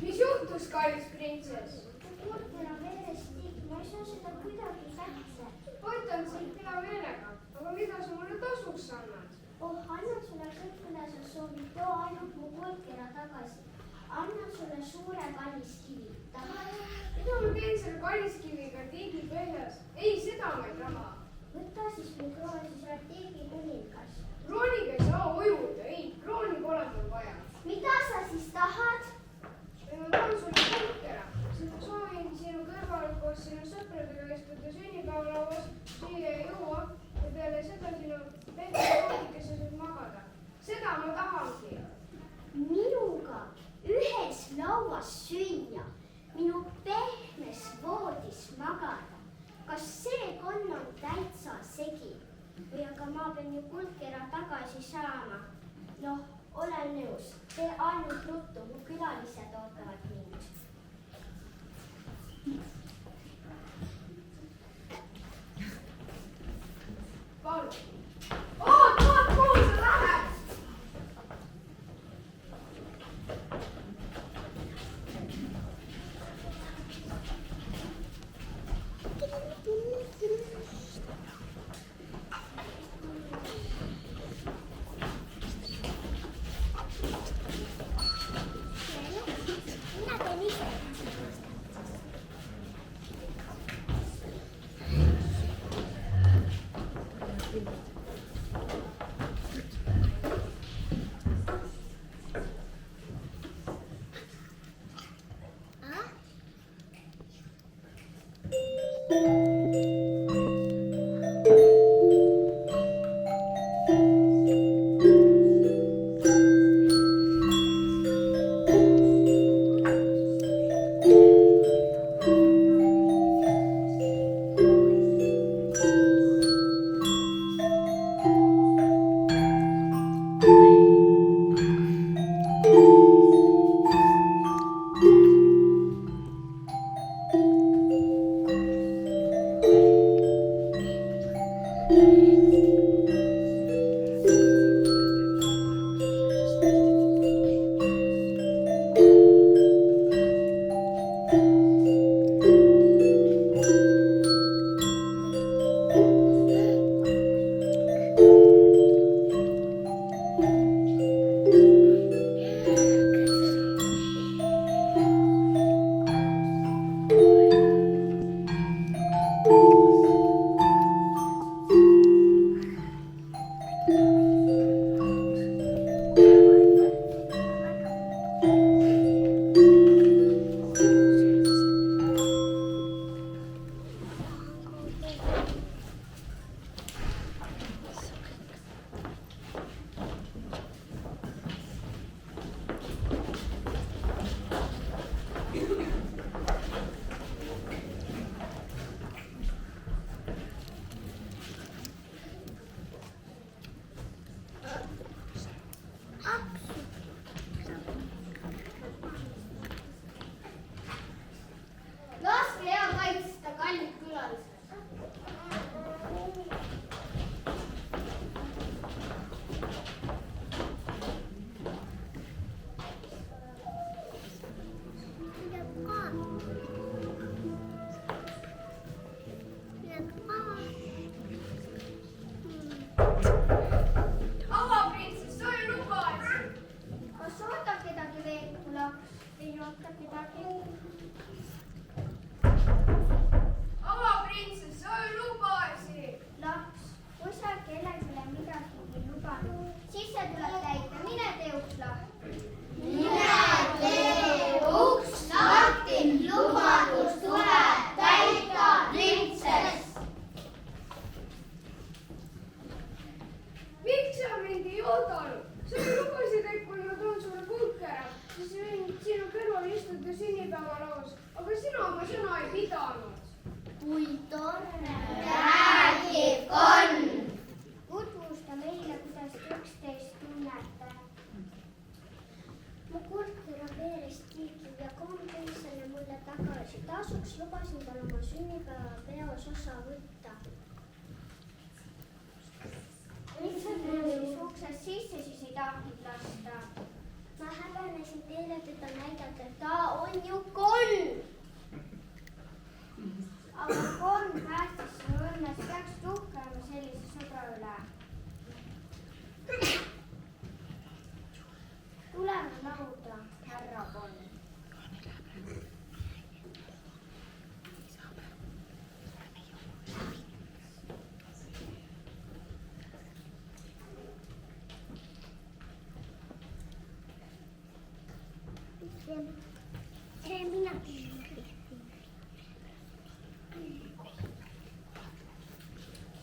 Mis juhtus, kallis printsess? Kurtena verestik, ma ei saa seda kuidagi kätte. Võtan sind hea meelega, aga mida sa mulle tasuks annad? Oh, annan sulle kõik, mida sa soovid, too ainult mu kurtkera tagasi. Annan sulle suure kalliskivi tagasi. Mida ma teen selle kalliskiviga tiigi põhjas? Ei, seda ma ei taha. Võta siis mu kroon, siis oled tiigi kuningas. Krooniga ei saa ujuda, ei, krooni pole mul vaja. Mida sa siis tahad? Ma tahan sulle kurtkera, sest ma soovin sinu kõrval aga ma pean ju kuldkera tagasi saama. Noh, olen nõus. Tee ainult ruttu, mu külalised ootavad mind. Palun. Oot, kuhu sa lähed?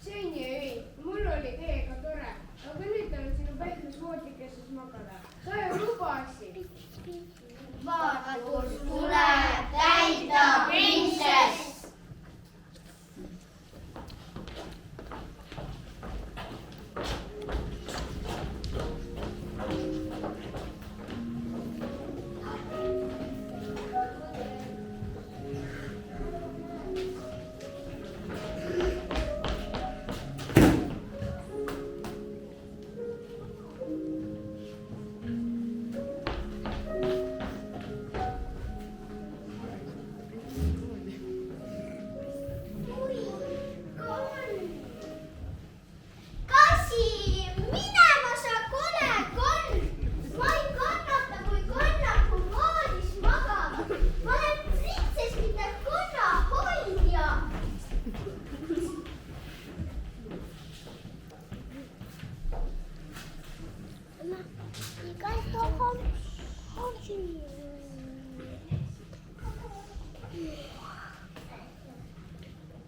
Seni, mul oli teiega tore, aga nüüd on sinu pehmes voodikeses magada. Sa ju lubasid. Vabadus tuleb täita, printsess.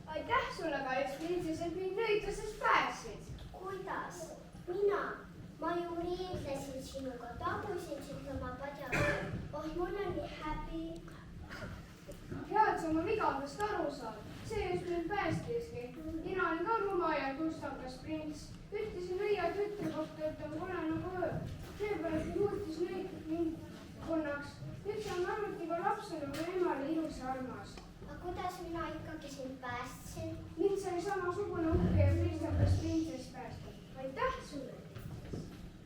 aitäh sulle, kallis printsess, et mind nõitusest päästsid. kuidas? Ma ju riidlesin sinuga, tagusin sind oma padjaga. Oh, mul on nii häbi. Hea, et sa oma vigadest aru saad. See just mind päästiski. Mina olin ka ruma ja tustakas prints. Ütlesin nõia tütre kohta, et ta pole nagu öö. Seepärast muutis nõitud mind konnaks. Nüüd saan arvuti ka lapsena mu emale ilus ja armas. Aga kuidas mina ikkagi sind päästsin? Mind sai samasugune uhke ja pristakas printsess päästa. Aitäh sulle!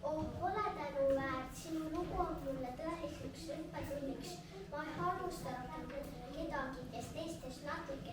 Oh, pole tänuväärt, sinu lugu on mulle tõeliseks õppetunniks. Ma ei halvusta kedagi, kes teistest natuke